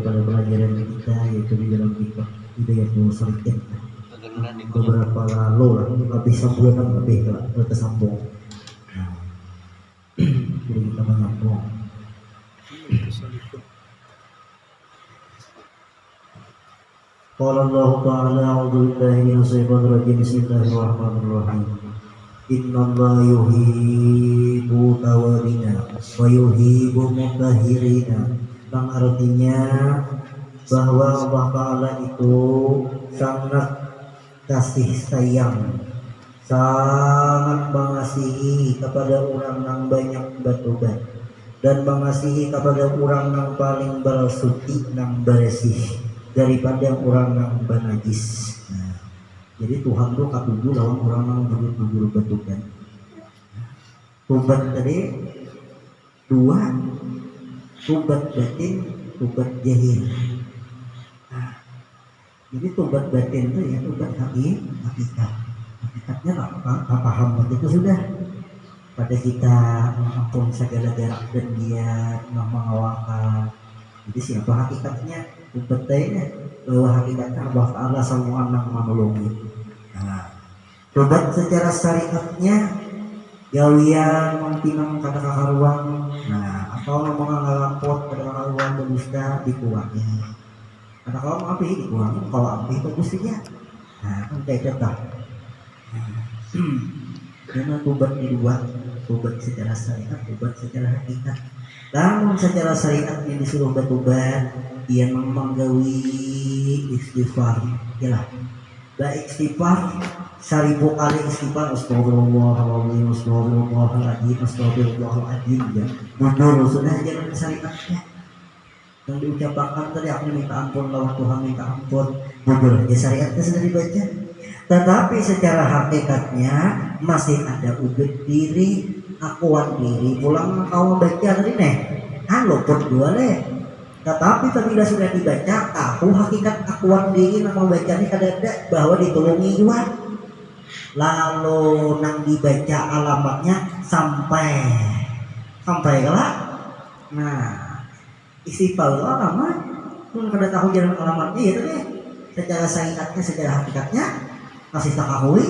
pada pelajaran kita yaitu di dalam kitab Hidayatul Salikin beberapa lalu lah lebih sebulan lebih lah tersambung. Nah, jadi kita menyambung. Qala Allah Ta'ala a'udzu billahi minasyaitonir rajim bismillahirrahmanirrahim. Innallaha yuhibbu tawabina wa yuhibbu mutahhirina. Yang artinya bahwa Allah Ta'ala itu sangat kasih sayang, sangat mengasihi kepada orang yang banyak bertobat dan mengasihi kepada orang yang paling bersuci yang bersih daripada orang yang bernajis. Nah, jadi Tuhan tuh katuju lawan orang yang bujur-bujur bertobat. Tobat tadi dua, tobat batin, tobat jahil. Jadi tobat batin itu ya tobat hakikat. Hakikatnya tak paham itu sudah. Pada kita mengampun segala jarak dan dia mengawalkan. Jadi siapa hakikatnya? Tobatnya bahwa hakikatnya Allah Ta'ala semua yang menolongi. Nah, tobat secara syariatnya gawian mempinang kata kakaruang. Nah, atau mengalampot kata kakaruang berdusta dikurangi. Karena kalau mau api dikurangi, kalau api bagus saja. Nah, kan kayak tetap. Karena tobat di dua, tobat secara syariat, tobat secara hakikat. Namun secara syariat yang disuruh bertobat, dia menggawi istighfar. Yalah, baik istighfar, 1000 kali istighfar, astagfirullahaladzim, astagfirullahaladzim, astagfirullahaladzim. Ya, mundur sudah jalan syariatnya. Yang diucapkan tadi aku minta ampun lawan Tuhan minta ampun, mundur ya syariatnya sudah dibaca. Tetapi secara hakikatnya masih ada ubud diri, akuan diri, pulang kau baca tadi nih, halo pun dua leh. Tetapi apabila sudah dibaca, aku hakikat akuan diri nama baca ini kadang-kadang bahwa ditolongi juga. Lalu nang dibaca alamatnya sampai kelak. Nah, istighfar lama pun kada tahu jalan alamatnya ya tadi. Secara syariatnya, secara hakikatnya masih tak tahu.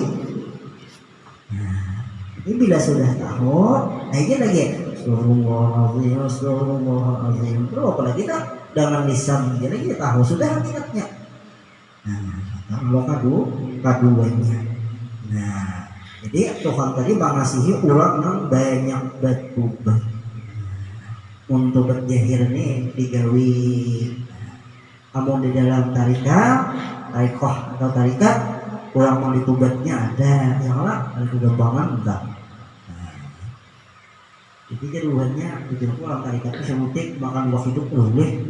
Nah, ini bila sudah tahu, nah ini lagi Astagfirullahaladzim. Terus apalagi tak dengan lisan jadi kita tahu sudah hakikatnya. Nah, kalau kaduanya. Nah, jadi Tuhan tadi mengasihi orang yang banyak bertobat. Untuk berjahir ini digawi namun di dalam tarikoh atau tarikat orang mau ditubatnya ada yang lah ada kegampangan enggak. Jadi jaduannya bikin orang tarikatnya semutik makan waktu itu boleh.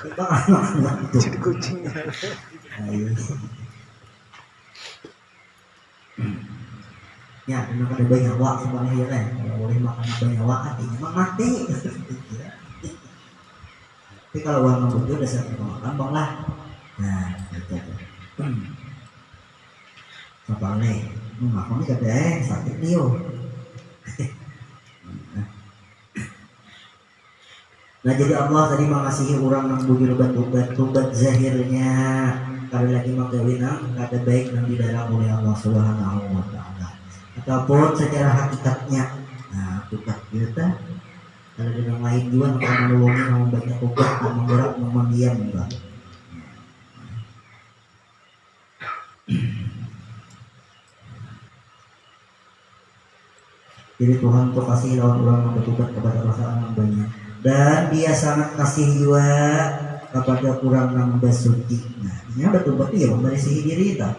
Kita anak itu. Jadi kucing. Ya, memang ada banyak wak semuanya ya kan. Kalau boleh makan banyak wak artinya memang mati. Tapi kalau uang betul udah sering makan bang lah. Nah, gitu. Apa nih? Makan ini kadang sakit nih yo. Nah jadi Allah tadi mengasihi orang yang bujur tobat zahirnya kali lagi magawina kada baik yang didalam oleh Allah Subhanahu wa Ta'ala ataupun secara hakikatnya. Nah tobat kita kalau dengan lain juga akan menolongin yang banyak tobat dan menggerak mendiam juga. Jadi Tuhan tuh kasih lawan orang yang bertobat kepada perasaan yang banyak. Dan dia sangat kasih juga kepada orang yang bersuci. Nah, ini bertobat itu ya membersih diri kita.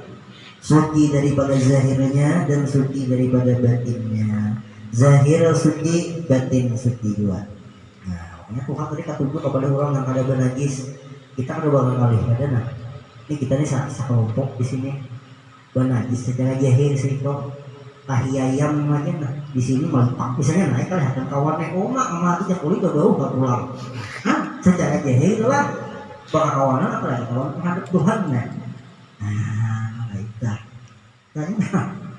Suci daripada zahirnya dan suci daripada batinnya. Zahir suci, batin suci juga. Nah, makanya Tuhan tadi katujuh kepada orang yang ada bernajis. Kita kan udah kali ada nah. Ini kita nih sekelompok di sini bernajis secara jahil sih kok. Ayam aja nah di sini melepak misalnya naik kali dan kawannya mak mati kulit bau gak pulang. Nah secara jahil lah bakal kawanan apa lagi kawan menghadap Tuhan nah. Nah itu. Tadi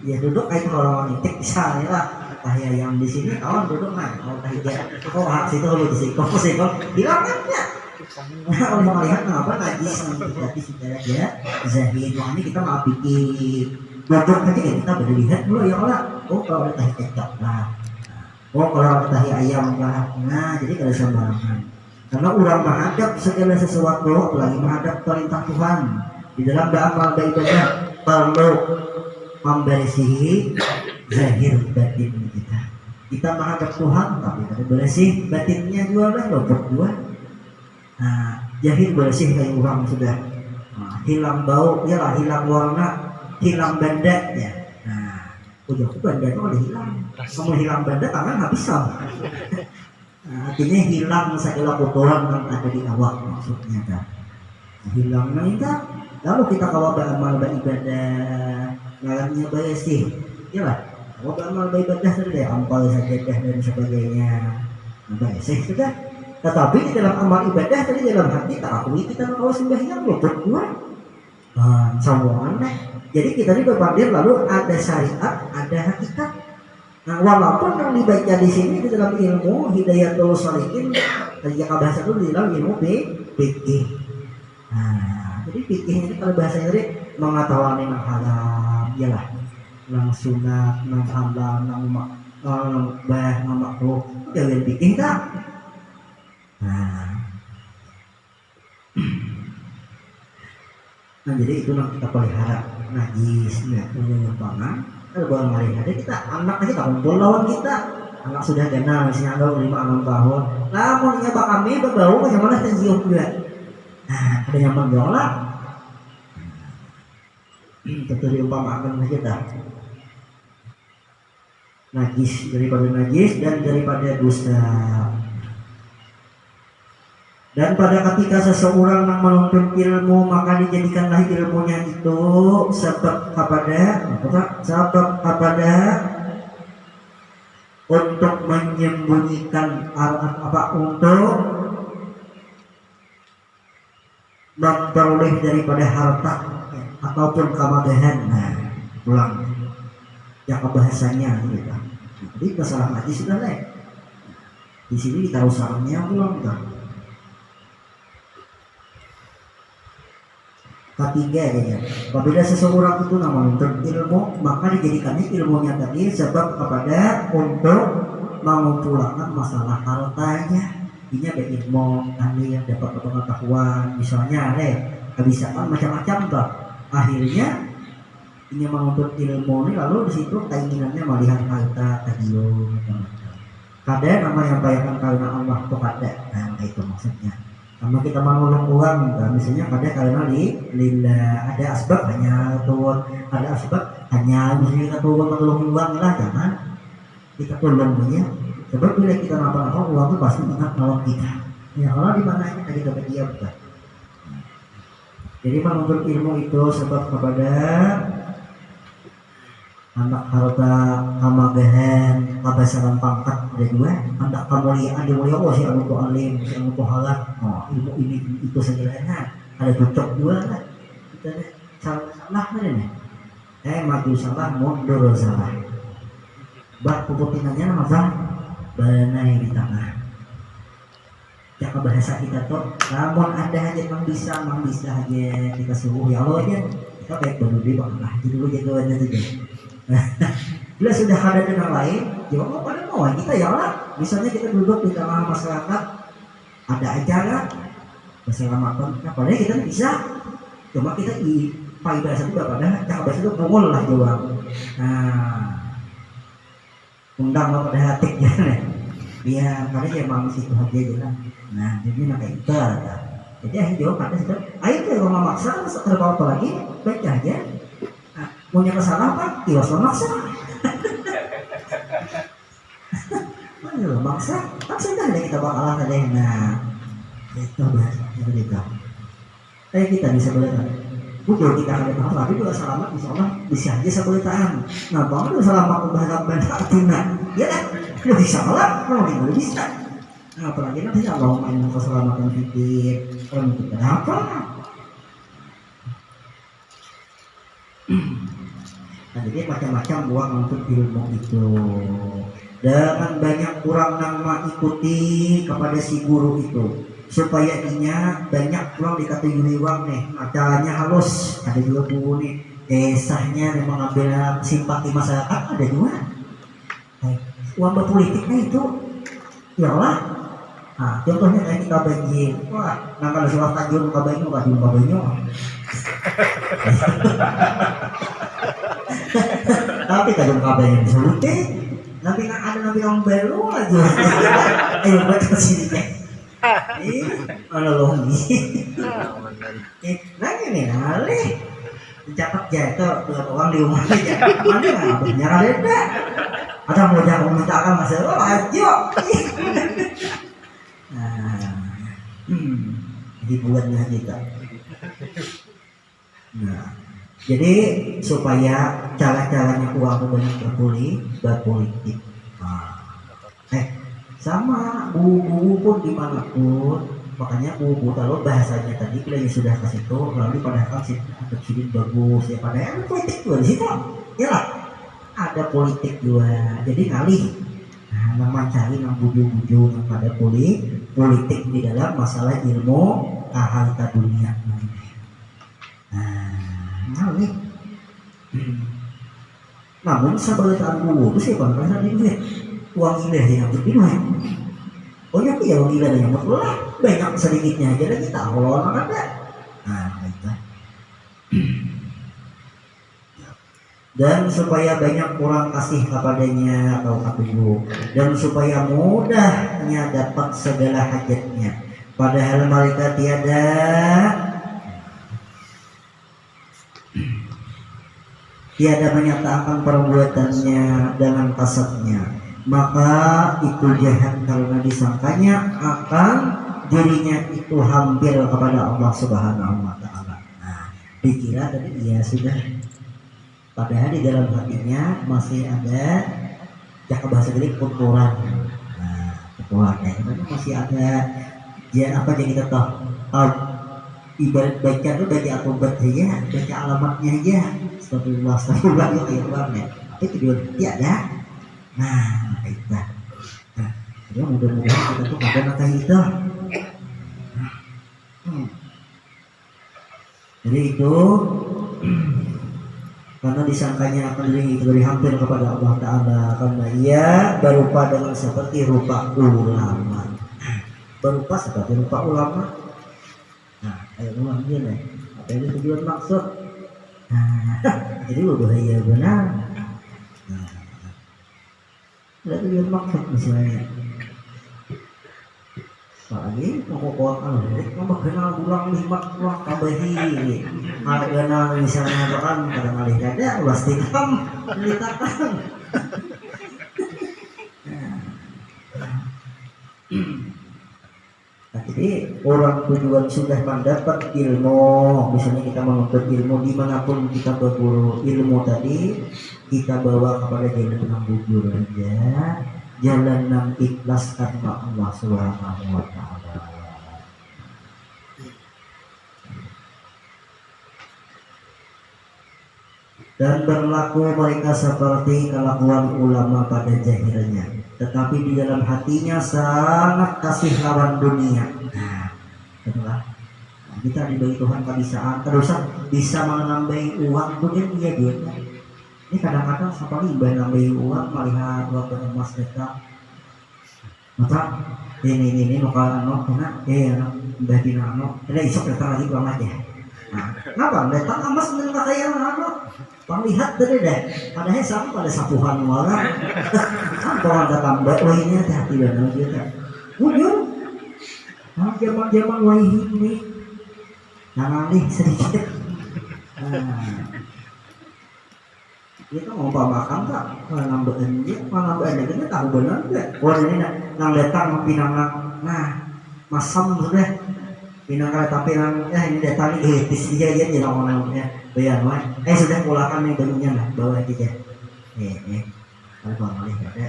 ya duduk kayak orang nitik misalnya lah kayak yang di sini kawan duduk nah kalau kayak kok hak situ lu di sini kok sih kok bilang kan ya. Nah, oleh melihat apa najis berarti secara ya zahir makanya kita nggak pikir duduk aja ya kita baru lihat dulu ya Allah oh kalau ada tahi kecap lah oh kalau ada tahi ayam lah nah jadi kalau sembarangan karena orang menghadap segala sesuatu apalagi menghadap perintah Tuhan di dalam amal ibadah perlu membersihi zahir batin kita menghadap Tuhan tapi kita bersih batinnya juga lah loh berdua. Nah, jahil bersih kayak orang sudah hilang bau, ya lah hilang warna, hilang benda ya. Nah, ujung benda itu udah hilang. Kamu hilang benda tangan habis sama. Nah, artinya hilang segala kotoran yang ada di awak maksudnya kan. Hilang nah itu. Lalu kita kalau beramal beribadah, ngalamnya bersih, ya lah. Kalau beramal beribadah sudah ampal sajadah dan sebagainya, bersih sudah. Tetapi di dalam amal ibadah tadi dalam hati tarawih kita kalau sembahyang loh berdua semua aneh. Jadi kita ini berpikir lalu ada syariat, ada hakikat. Nah walaupun yang dibaca di sini di dalam ilmu hidayatul sholihin tadi yang bahasa itu di dalam ilmu fikih. Nah jadi fikih ini kalau bahasanya tadi mengetahui yang halal, iyalah, yang sunat, yang halal, yang mubah, yang makruh, jangan fikih tak. Nah jadi itu yang kita pelihara najis ya penyimpangan kalau bawa mari ada kita anak kita kumpul lawan kita anak sudah kenal misalnya anggap 5-6 tahun namun ya pak kami berbau bagaimana tensiun juga nah ada yang menggolak tentu diumpamakan kita najis daripada najis dan daripada dosa. Dan pada ketika seseorang yang menuntut ilmu maka dijadikanlah ilmunya itu sebab kepada untuk menyembunyikan untuk memperoleh daripada harta ataupun kemegahan. Nah, pulang ya bahasanya gitu. Jadi masalah ngaji sudah lah. Di sini kita usahanya pulang kan. Ketiga ya, apabila seseorang itu menuntut ilmu maka dijadikannya ilmunya tadi sebab kepada untuk mengumpulkan masalah hartanya. Ini ada ilmu ahli yang dapat pengetahuan misalnya kebiasaan macam-macam toh. Akhirnya ini menuntut ilmu ini lalu di situ keinginannya melihat harta tajiyo macam-macam. Kadang nama yang bayangkan karena Allah itu ada, nah itu maksudnya. Sama kita menolong uang, misalnya karena lillah ada asbab hanya turun, ada asbab hanya misalnya kita menolong uang lah jangan kita tolong dia. Sebab bila kita napa-napa uang itu pasti ingat nolong kita. Ya Allah di mana kita dapat dia bukan. Jadi menuntut ilmu itu sebab kepada anak harta kemegahan kebesaran pangkat ada dua anak kemuliaan dimulia oh si anu alim si anu halal ilmu ini itu sebenarnya ada cocok dua lah kita salah mana nih maju salah mundur salah bak puputinannya nama bang banai di tengah jaka bahasa kita tuh namun ada aja yang bisa aja kita suruh ya Allah aja kita baik baru di bang lah jadi dulu jagoannya tuh bila sudah ada dengan lain, jawab apa pada mau kita ya Allah. Misalnya kita duduk di tengah masyarakat, ada acara keselamatan, nah padahal kita bisa, cuma kita di faedah satu pada cakap bahasa itu pungul lah jawab. Nah, undang pada hati ya, dia karena dia mau situ aja jalan. Nah, jadi nak itu ada. Jadi akhirnya jawab pada situ. Ayo kalau nggak maksa, terbawa apa lagi, baik aja. Punya kesalahan apa? Tiwas maksa. Mana maksa? Maksa kan kita bakalan ada yang itu bahasa kita. Tapi kita bisa belajar. Bukan kita akan tahu, tapi juga selamat insya Allah bisa aja sebelahan. Nah, bangun selamat bahasa bahasa Artina. Ya kan? Lu bisa lah, mau tidak bisa. Nah, apalagi nanti Allah main keselamatan fikir, orang itu kenapa? Nah, jadi macam-macam buat untuk ilmu itu. dengan banyak kurang nama ikuti kepada si guru itu, supaya inya banyak pulang dikatui uang nih, acaranya halus, ada juga guru nih desahnya yang mengambil simpati masyarakat, ada juga uang berpolitiknya itu ya lah. Nah, contohnya kayak kita banjir, wah, nah kalau suara tajur muka banyu, tapi tajur muka banyu disebutnya, nanti ada nabi orang baru aja, ayo buat kesini deh, mana loh nih, nanya nih, alih, catat jatuh, orang di rumah aja, mana nggak benyara deh, atau mau jangan memintakan masalah aja. Hiburannya kita. Nah, jadi supaya cara-caranya uang banyak berpolitik. Sama buku pun dimanapun, makanya buku kalau bahasanya tadi kita sudah kasih itu, lalu padahal sih bagus ya, padahal politik juga di situ, ya lah. Ada politik juga, jadi ngalih. Mencari buju-buju pada politik di dalam masalah ilmu harta dunia. Ngalih. Namun sebagai guru itu sih bangsa duit, uang ilah yang berduit. Oh ya, uang ilah yang berduit banyak sedikitnya aja lagi tahu orang ada. Itu. Dan supaya banyak orang kasih kepadanya atau kapulu, dan supaya mudahnya dapat segala hajatnya, padahal mereka tiada menyatakan perbuatannya dengan kasarnya, maka itu jahat karena disangkanya akan dirinya itu hampir kepada Allah Subhanahu wa Ta'ala. Dikira tadi dia sudah, padahal di dalam hatinya masih ada cakap bahasa gede kotoran. Kotorannya itu masih ada apa yang kita tahu, ibarat baca itu baca alfabet aja, baca alamatnya aja, astagfirullah ya, tapi kedua tiada. Itu. Jadi mudah-mudahan kita tuh ada mata itu. Jadi itu karena disangkanya akan diberi hampir kepada Allah Ta'ala, karena ia berupa dengan seperti rupa ulama. Berupa seperti rupa ulama. Kayak ulama dia nih. Apa yang tujuan maksud? Jadi udah ya benar. Ada tujuan maksud misalnya. Lagi pokok-pokokan mau kenal ulang lima ulang kabahi kenal misalnya kan kadang alih ada ulas tikam ceritakan. Jadi orang tujuan sudah mendapat ilmu, misalnya kita menuntut ilmu dimanapun kita berguru ilmu tadi, kita bawa kepada jalan yang bujur aja, jalan yang ikhlas karena Allah Subhanahu wa Ta'ala. Dan berlaku mereka seperti kelakuan ulama pada jahilnya, tetapi di dalam hatinya sangat kasih lawan dunia. Itulah kita diberi Tuhan kebiasaan terusan bisa menambahi uang bukan dia duitnya. Ini kadang-kadang siapa nih nambahi uang melihat waktu emas kita. Maka ini lokal kena bagi ada isok datang lagi pulang aja. Kenapa datang emas dengan kaya panglihat dari deh, padahal sama pada sapuhan orang. Orang datang baiknya hati dan kita. Bujur, zaman wahih ini, nangalih sedikit. Kita mau makan tak? Nambahin dia, nambahin dia tahu benar nggak? Ini nang datang pinang masam sudah. Pinang tapi ini datang etis dia ya jadi orang-orangnya bayar sudah pulakan nih barunya lah bawa aja kalau boleh ada.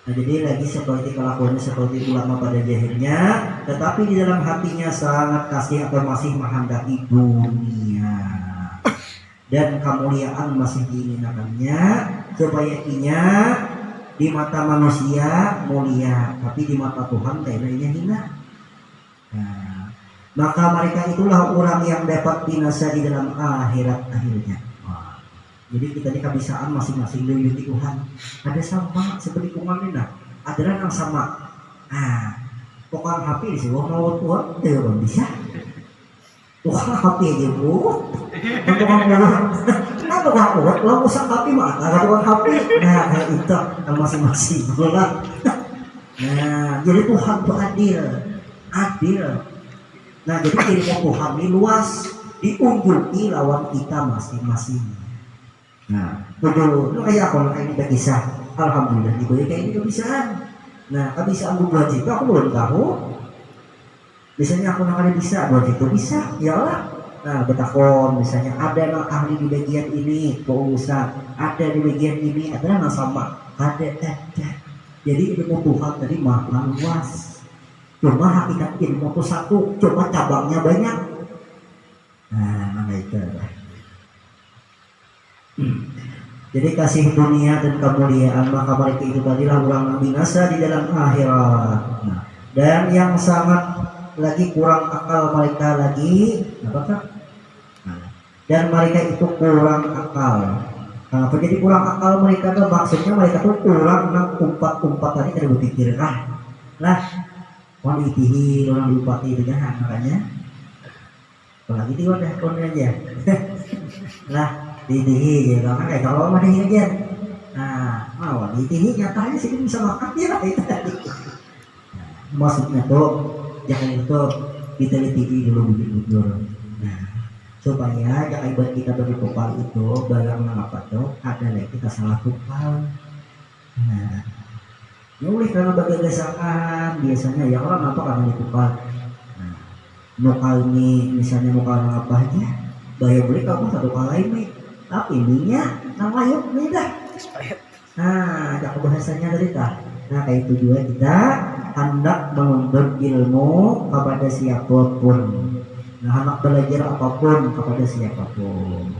Jadi lagi seperti kelakuannya seperti ulama pada jahilnya, tetapi di dalam hatinya sangat kasih atau masih menghendaki dunia. dan kemuliaan masih diinginkannya supaya inya di mata manusia mulia tapi di mata Tuhan kayaknya hina. Nah, maka mereka itulah orang yang dapat binasa di dalam akhirat akhirnya. Jadi kita ini kebiasaan masing-masing dari Tuhan. Ada sama seperti kuman ini, ada yang sama. Tukang HP sih, mau tuan, tidak bisa. Tukang HP aja bu, tukang buat, kenapa tukang buat? Lo usah HP mah, ada tukang HP. Nah itu masing-masing lah. Nah jadi Tuhan itu adil. Nah jadi ilmu Tuhan ini luas, diunjuki lawan kita masing-masing. Nah, betul. Lu kayak aku kayak ini kisah. Alhamdulillah diberi kayak ini kebiasaan. Nah, kebiasaan buat itu aku belum tahu. Biasanya aku nakal bisa buat itu bisa, ya Allah. Nah, betakon misalnya ada yang ahli di bagian ini, pengusaha, ada di bagian ini, ada yang sama, ada. Jadi ilmu Tuhan tadi maha luas. Cuma hakikat ilmu itu satu, cuma cabangnya banyak. Nah, mana itu? Jadi kasih dunia dan kemuliaan maka mereka itu tadilah orang yang binasa di dalam akhirat. Dan yang sangat lagi kurang akal mereka lagi apakah? Dan mereka itu kurang akal. Kenapa jadi kurang akal mereka tuh maksudnya mereka tuh kurang umpat tadi tidak berpikir lah wanitihi orang diupati dengan makanya apalagi di wadah konnya aja lah ditihi gitu kan kayak kalau mah dihi aja. Nah, mau ditihi nyatanya sih bisa makan ya lah itu tadi. Maksudnya tuh jangan itu kita ditihi dulu bujur. Nah, supaya jangan buat kita bertukar itu barang apa tuh ada lagi kita salah tukar. Nah, oleh karena bagaikan biasanya ya orang apa karena ditukar. Nah, lokal ini misalnya lokal apa aja bayar beli kamu satu kali nih. Tapi ininya nama yuk nih dah. Nah, ada bahasanya dari dah. Nah, kayak itu juga kita hendak menuntut ilmu kepada siapapun. Nah, hendak belajar apapun kepada siapapun.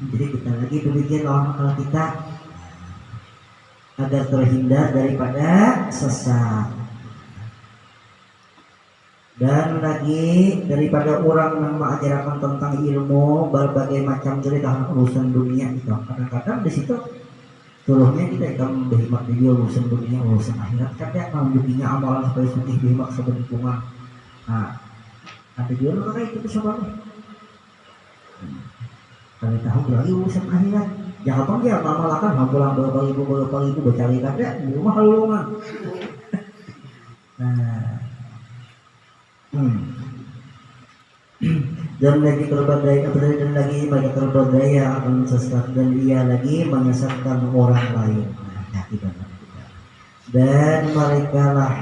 Jadi kita lagi berpikir kalau kita agar terhindar daripada sesat. Dan lagi daripada orang yang mengajarkan tentang ilmu berbagai macam cerita urusan dunia itu kadang-kadang di situ seluruhnya kita akan berhikmat di urusan dunia urusan akhirat kadang menunjukinya amalan supaya sukih berhikmat sebenarnya. Nah, ada juga orang itu sama nih. Kalau tahu lagi urusan akhirat, jangan panggil amalkan hampulang berapa ribu bercari kada di rumah halungan. Nah. Dan lagi berbadai dan lagi banyak berbadaya akan sesat dan ia lagi menyesatkan orang lain. Dan mereka lah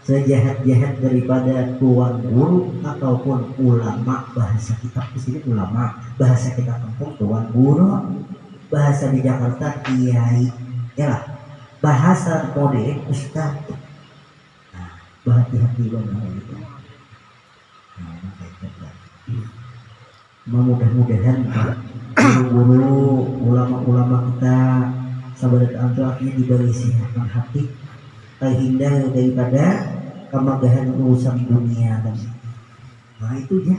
sejahat-jahat daripada tuan guru ataupun ulama. Bahasa kita di sini ulama, bahasa kita kampung tuan guru, bahasa di Jakarta kiai, ya lah. Bahasa modern ustaz. Nah, berhati-hati banget itu. Mudah-mudahan guru-guru ulama-ulama kita sahabat akhirnya diberi kesehatan hati terhindar daripada kemegahan urusan dunia dan nah itu ya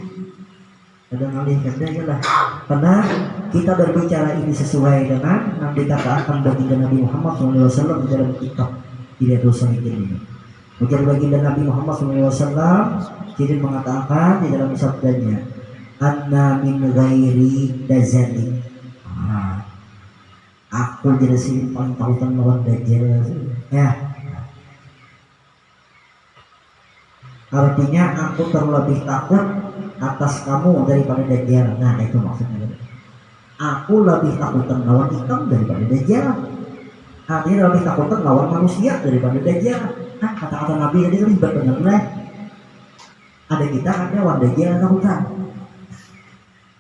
kadang-kadang ya lah karena kita berbicara ini sesuai dengan yang dikatakan baginda Nabi Muhammad SAW di dalam kitab tidak dosa ini. Mungkin baginda Nabi Muhammad SAW jadi mengatakan di dalam sabdanya anna min ghairi dazali. Aku jadi sini paling tahu tentang dajjal ya. Artinya aku terlebih takut atas kamu daripada dajjal. Nah itu maksudnya. Aku lebih takut lawan hitam daripada dajjal. Artinya lebih takut lawan manusia daripada dajjal. Nah kata-kata Nabi tadi lebih benar. Ada kita ada lawan dajjal takutan.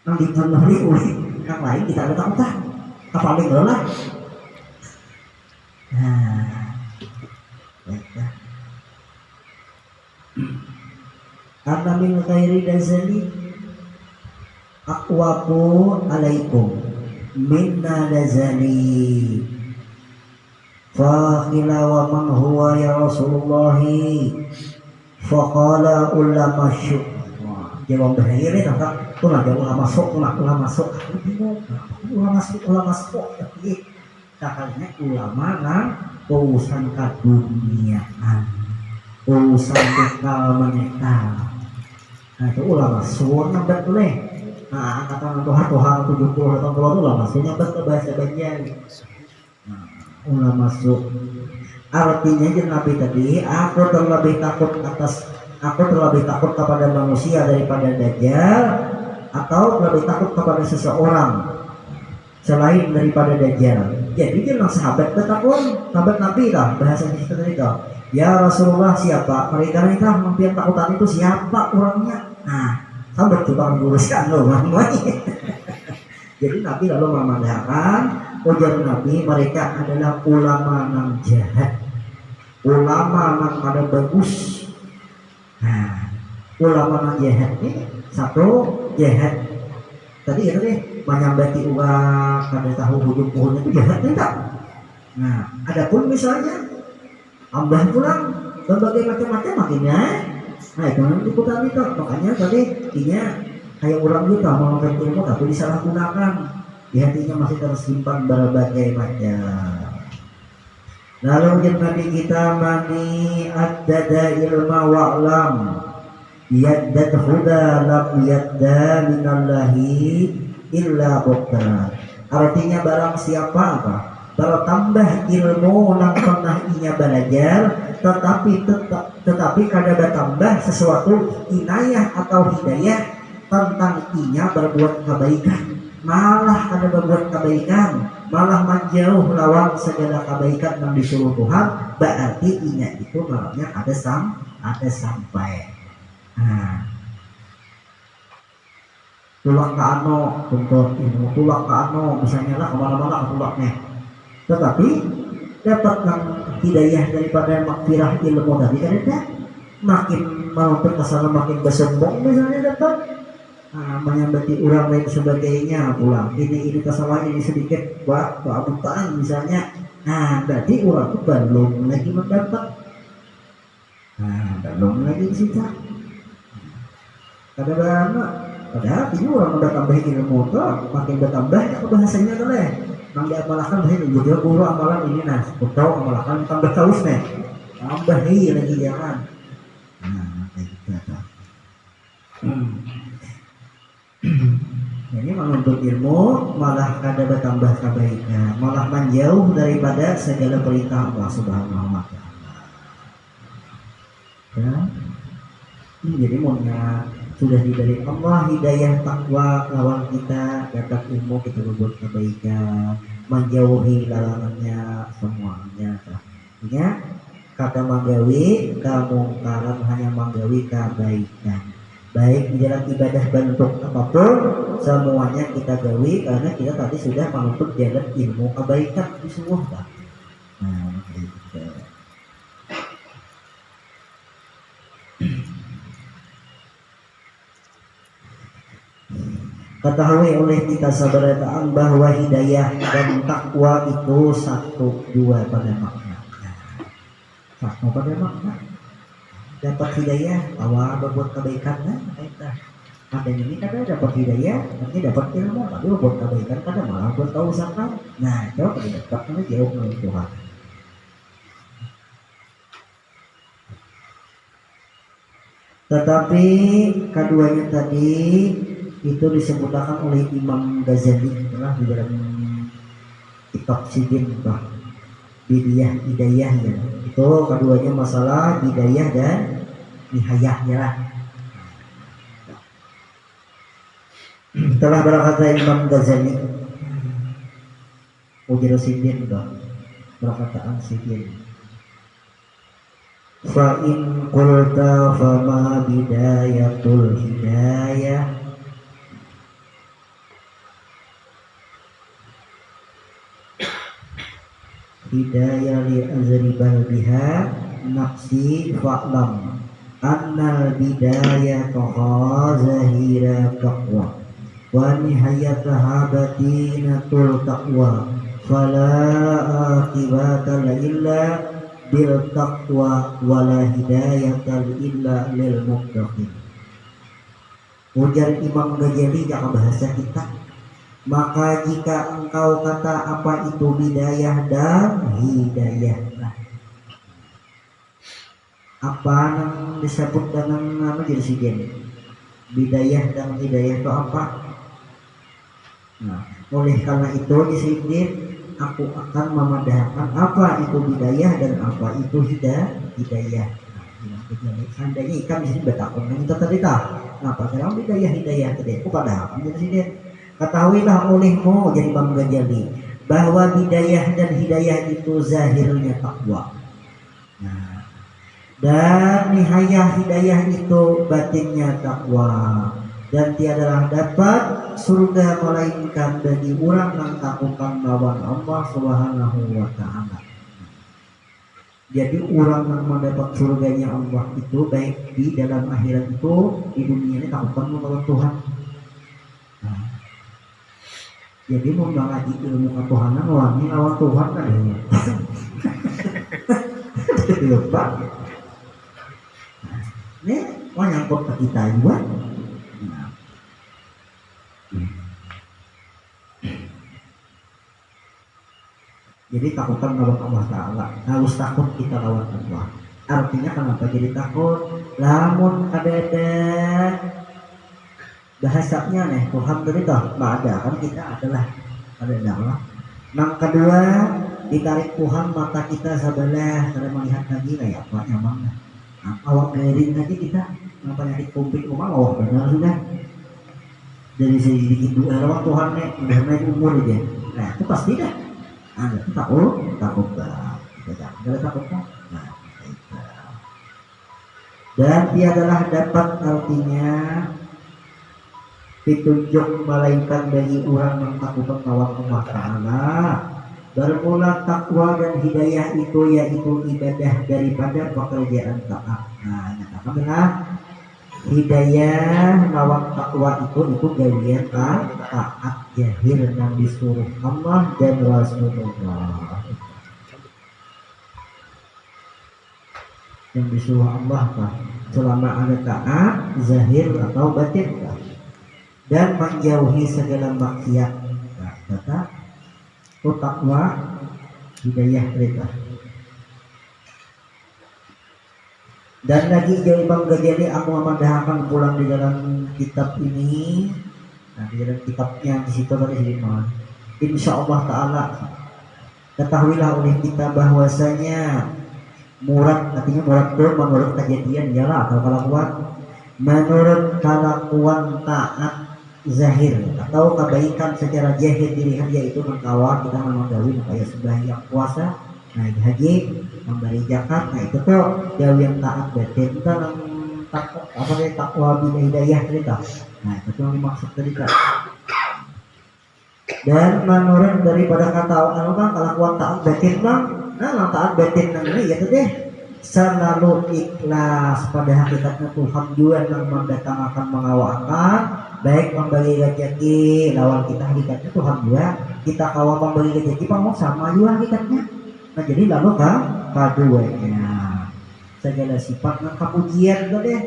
Yang dipenuhi oleh yang lain kita ada takutan. Apa paling lelah? Nah, baiklah. Anna min ghairi dazali aqwaku alaikum minna dazali fa qila wa man huwa ya Rasulullah fa qala ulama syuk. Jawab bahiri tak tulah jawab ulama masuk bingung ulama masuk takanya ulama nang urusan kaduniaan urusan bekal menekal. Nah itu ulama suwon nambah tuh nih. Nah angkatan Tuhan 70 atau kalau itu ulama suwon nambah ke bahasa Banjar. Nah, ulama suwon artinya jadi Nabi tadi aku terlebih takut kepada manusia daripada Dajjal atau lebih takut kepada seseorang selain daripada Dajjal. Jadi dia sahabat bertakun sahabat Nabi lah bahasa kita tadi toh. Ya Rasulullah siapa? Mereka mampir takutan itu siapa orangnya? Nah, sahabat coba nguruskan loh namanya. Jadi Nabi lalu memandangkan ujar Nabi mereka adalah ulama yang jahat, ulama yang ada bagus. Nah, ulama yang jahat ini satu jahat. Tadi ya tadi menyambati uang kada tahu hujung pohonnya itu jahat tidak? Nah, adapun misalnya ambah pulang berbagai macam-macam makinnya. Nah itu nanti diputar itu. Makanya tadi intinya kayak orang kita mau ilmu tapi disalahgunakan. Di hatinya masih tersimpan berbagai macam. Lalu Nabi kita mani ad-dada ilma wa'lam yaddad huda lam yadda minallahi illa bukta. Artinya barang siapa apa? Bertambah ilmu yang pernah inya belajar tetapi kada bertambah sesuatu inayah atau hidayah tentang inya berbuat kebaikan, malah kada berbuat kebaikan, malah menjauh lawan segala kebaikan yang disuruh Tuhan, berarti inya itu malamnya ada sampai. Nah, tulak ke ano untuk ilmu, tulak ke ano misalnya lah kemana-mana tulaknya. Tetapi dapat hidayah daripada makfirah ilmu tadi kan ada makin mau kesana makin bersombong misalnya dapat menyambati orang lain sebagainya pulang ini kesalahan ini sedikit buat keabutaan misalnya. Nah berarti orang itu belum lagi mendapat belum lagi disita kadang-kadang padahal ini orang udah tambah ilmu tuh makin bertambah ya bahasanya tuh leh nang diamalkan bahasa juga guru amalan ini nah betul amalkan tambah taus nih tambah lagi jangan kayak gitu tuh. Ini menuntut ilmu malah kada bertambah kebaikan, malah menjauh daripada segala perintah Allah Subhanahu wa taala. Ya. Jadi maunya sudah diberi Allah hidayah takwa lawan kita dapat ilmu kita berbuat kebaikan, menjauhi larangannya semuanya. Ya, kata manggawi kamungkaran hanya manggawi kebaikan. Baik di dalam ibadah bentuk apapun semuanya kita gawi karena kita tadi sudah menuntut jalan ilmu kebaikan di semua kan. Nah, gitu. Ketahui oleh kita saudara-saudara bahwa hidayah dan takwa itu satu dua pada makna. Satu pada makna. Dapat hidayah awal berbuat kebaikan kita ada ini kadang dapat hidayah nanti dapat ilmu tapi berbuat kebaikan kadang malah buat tahu usaha. Nah itu kalau dapat karena jauh dari Tuhan. Tetapi keduanya tadi itu disebutkan oleh Imam Ghazali telah di dalam kitab Sidin Bidiyah hidayah ya. Itu keduanya masalah hidayah dan nihayahnya lah. Telah berkata Imam Ghazali ujar Sidin perkataan Sidin fa in qulta fama bidayatul hidayah hidayah li azribal biha nafsi fa'lam annal bidayata zahira taqwa wa nihayataha batinatul taqwa fala akibata illa bil taqwa wala hidayata illa lil muttaqin. Ujar Imam Ghazali dalam bahasa kita, maka jika engkau kata apa itu bidayah dan hidayah, apa yang disebut dengan nama jadi bidayah dan hidayah itu apa? Nah, oleh karena itu disini aku akan memadahkan apa itu bidayah dan apa itu hidayah. Seandainya ikan di sini bertakun, kita tadi tahu. Kenapa sekarang hidayah tadi? Kepada apa di sini? Ketahuilah olehmu jadi Imam Ghazali bahwa bidayah dan hidayah itu zahirnya takwa. Nah, dan nihayah hidayah itu batinnya takwa. Dan tiadalah dapat surga melainkan bagi orang yang takutan lawan Allah Subhanahu wa Ta'ala. Jadi orang yang mendapat surganya Allah itu baik di dalam akhirat itu di dunia ini takutan lawan Tuhan. Nah, jadi mau ngaji ilmu ketuhanan wangi lawan Tuhan kan ya. Lupa. Ini mau nyangkut ke kita juga. Jadi takutan lawan Allah Ta'ala, harus takut kita lawan Allah. Artinya kenapa jadi takut? Lamun kadada bahasanya nih Tuhan berita ada kan kita adalah Allah. Yang kedua ditarik Tuhan mata kita sebelah karena melihat lagi kayak apa emang awak garing lagi kita ngapa nyari kumpit rumah awak benar sudah dari sedikit dua lawan Tuhan nih udah naik umur aja. Nah itu pasti dah. Anda takut kita jangan takut. Nah, dan tiadalah dapat artinya ditunjuk melainkan bagi orang yang takut lawan Allah Ta'ala. Bermula takwa dan hidayah itu yaitu ibadah daripada pekerjaan taat. Nah, nyatakanlah hidayah lawan takwa itu gawian taat jahir yang disuruh Allah dan Rasulullah. Yang disuruh Allah Pak selama ada taat zahir atau batin dan menjauhi segala maksiat. Nah, kata takwa hidayah mereka. Dan lagi jauh Imam Ghazali aku memadahkan pulang di dalam kitab ini. Nah, di dalam kitabnya di situ tadi disebutkan. Insya Allah Taala ketahuilah oleh kita bahwasanya murad artinya murad itu menurut kejadian jalan atau kelakuan menurut kelakuan taat zahir atau kebaikan secara zahir dilihat yaitu mengkawal kita memagawi kayak sembahyang puasa, naik haji, memberi zakat. Nah itu tuh jauh yang taat batin kita takwa hidayah kita. Nah itu yang dimaksud tadi kan. Dan menurut daripada kata orang kan kelakuan taat batin bang, nah taat batin ini ya tuh deh selalu ikhlas pada hakikatnya Tuhan juga yang mendatang akan mengawalkan baik membagi rezeki lawan kita hakikatnya Tuhan juga kita kawal membagi rezeki mau sama juga hakikatnya. Nah jadi lalu keduanya segala sifat dan kepujian itu deh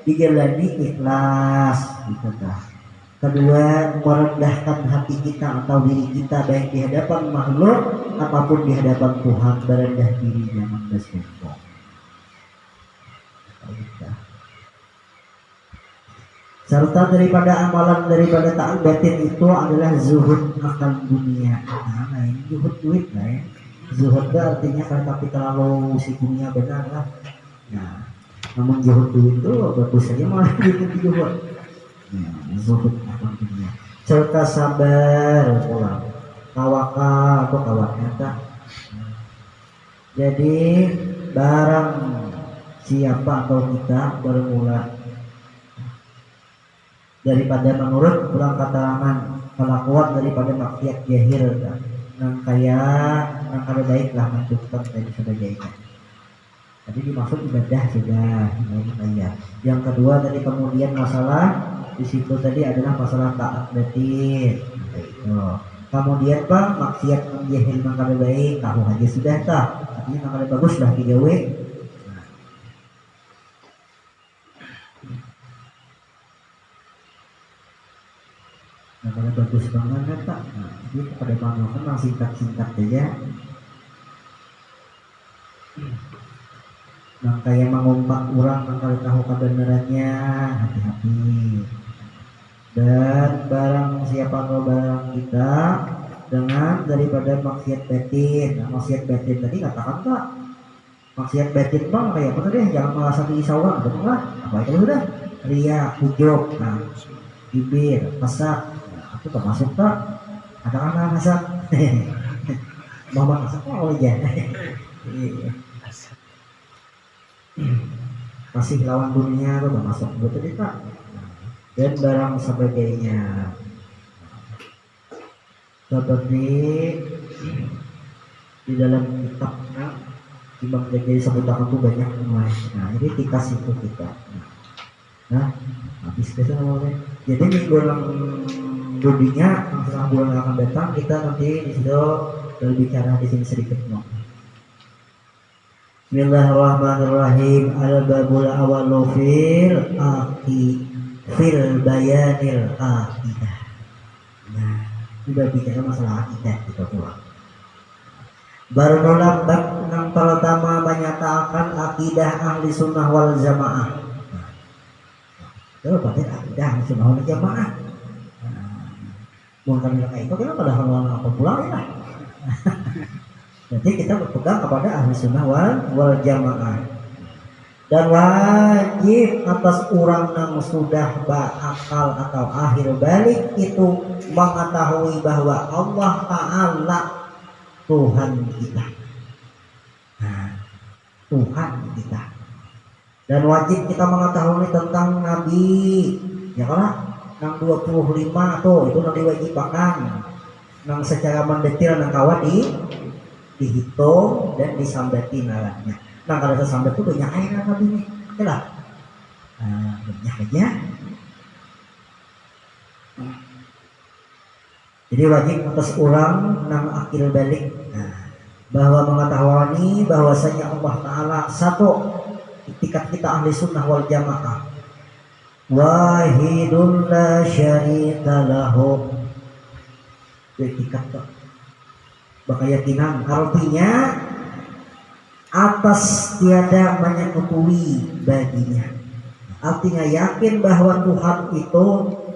dijalani ikhlas gitu dah. Kedua merendahkan hati kita atau diri kita baik di hadapan makhluk apapun di hadapan Tuhan merendah diri jangan bersombong. Serta daripada amalan daripada taat batin itu adalah zuhud akan dunia. Nah ini zuhud duit lah ya. Zuhud artinya kalau tapi terlalu si dunia benar lah. Nah namun zuhud duit itu bagus saja malah bikin zuhud. Zuhud akan dunia. Serta sabar pulang. Tawakal atau tawakal. Jadi barang siapa atau kita bermula daripada menurut pulang keterangan kelakuan daripada maksiat jahil yang kaya yang kada baiklah menunjukkan dari sebagainya. Tadi dimaksud ibadah sudah, ya. Yang kedua tadi kemudian masalah di situ tadi adalah masalah taat batin. Itu. Kemudian Pak maksiat menjahil mangkali baik, tahu aja sudah tak. Artinya mangkali bagus lah digawe. Namanya bagus banget tak. Nah, ini pada mana singkat-singkat aja. Nah, kayak mengumpat orang mengkali tahu kebenarannya, hati-hati. Dan barang siapa barang kita dengan daripada maksiat batin. Nah, maksiat batin tadi katakan tak. Maksiat batin bang kayak apa tadi? Jangan merasa diisauan, betul lah. Apa itu sudah? Ria, ujub, nah, bibir, pesak. Nah, itu termasuk tak? Ada anak pesak. Mama pesak oh ya. Masih lawan dunia itu termasuk betul tak? Dan barang sebagainya. Seperti di dalam kitabnya Imam Ghazali sebutkan itu banyak mulai. Nah ini dikasih itu kita. Nah habis itu namanya. Jadi minggu dunia setelah bulan yang akan datang kita nanti di situ berbicara di sini sedikit. Bismillahirrahmanirrahim. Al-babul awwalu fil bayanil aqidah. Nah sudah bicara masalah akidah kita pulang. Baru bab yang pertama menyatakan akidah ahli sunnah wal jamaah. Itu berarti akidah ahli sunnah wal jamaah. Bukan kayak itu kenapa pada hal apa pulang ya? Jadi kita berpegang kepada ahli sunnah wal jamaah. Dan wajib atas orang yang sudah berakal atau akhir balik itu mengetahui bahwa Allah Ta'ala Tuhan kita. Nah, Tuhan kita. Dan wajib kita mengetahui tentang Nabi. Ya kan? Yang 25 tuh itu nanti wajib bahkan. Yang secara mendetail yang kawan dihitung dan disambati nalarnya. Nah kalau sesambat itu banyak air Nabi ini. Itulah. Banyak aja. Jadi wajib atas orang yang akhir balik bahwa mengetahui bahwasanya Allah Ta'ala satu itikat kita ahli sunnah wal jamaah wahidun la syarika lahu itikat keyakinan artinya atas tiada menyekutui baginya artinya yakin bahwa Tuhan itu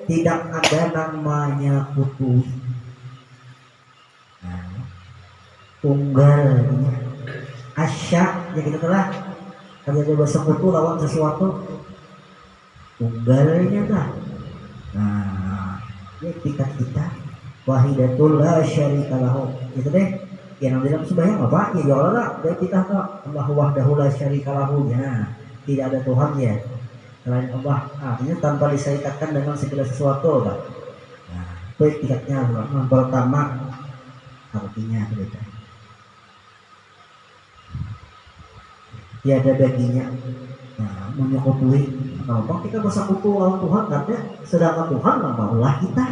tidak ada namanya kutui tunggalnya asyak ya gitu lah kalau ada sekutu lawan sesuatu tunggalnya dah nah ini tingkat kita wahidatul la syarika lahu itu deh yang dalam sembahyang apa ya Allah dari kita kok Allah wahdahu la syarika lahu ya tidak ada Tuhan ya selain Allah artinya tanpa diserikatkan dengan segala sesuatu Pak. Nah itu tingkatnya yang pertama artinya berbeda tiada baginya menyekutui kalau kita bersekutu lawan Tuhan karena sedangkan Tuhan ulah kita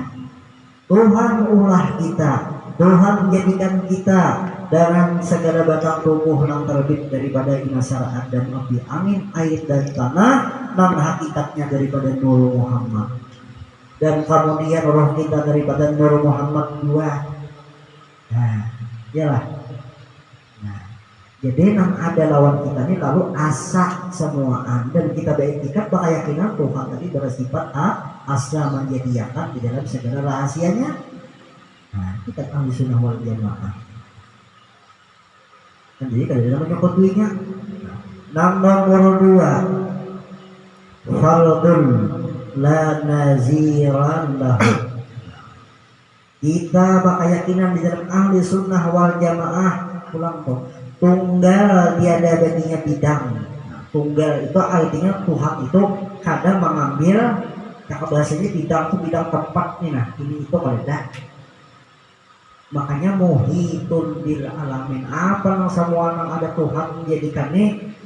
Tuhan ulah kita Tuhan menjadikan kita dengan segala batang tubuh yang terbit daripada inasara dan api angin air dan tanah dan hakikatnya daripada Nur Muhammad dan kemudian roh kita daripada Nur Muhammad dua nah iyalah jadi yang ada lawan kita ini lalu asa semuaan dan kita berikat keyakinan Tuhan tadi bersifat asal menjadikan di dalam segala rahasianya. Nah kita ahli sunnah wal jamaah. Dan jadi kalau dalam menyekutuinya. Nomor 2 fardun la naziran lahu. Kita berkeyakinan di dalam ahli sunnah wal jamaah pulang kok. Tunggal tiada baginya bidang. Tunggal itu artinya Tuhan itu kadang mengambil cakap bahasanya bidang itu bidang tepat nih nah ini itu pada makanya muhitun bil alamin apa yang semua yang ada Tuhan menjadikannya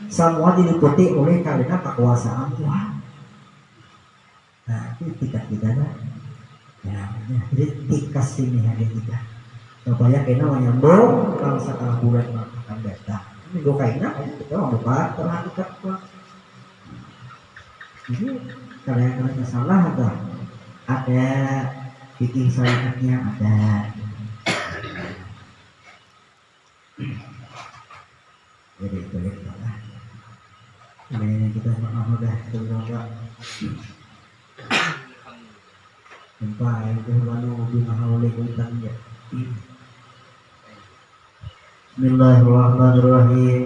semua diliputi oleh karena kekuasaan Tuhan. Nah itu tingkat kita dah. Ya, jadi tingkat sini hari kita. Supaya kena menyambung bangsa kalah bulan akan datang. Minggu kainnya kita mau buka terhadap Tuhan. Jadi kalau yang mereka salah ada bikin syariatnya ada. Jadi itu ya. Ini kita sama udah semoga sampai itu lalu bimahawali kuntan ya. Bismillahirrahmanirrahim.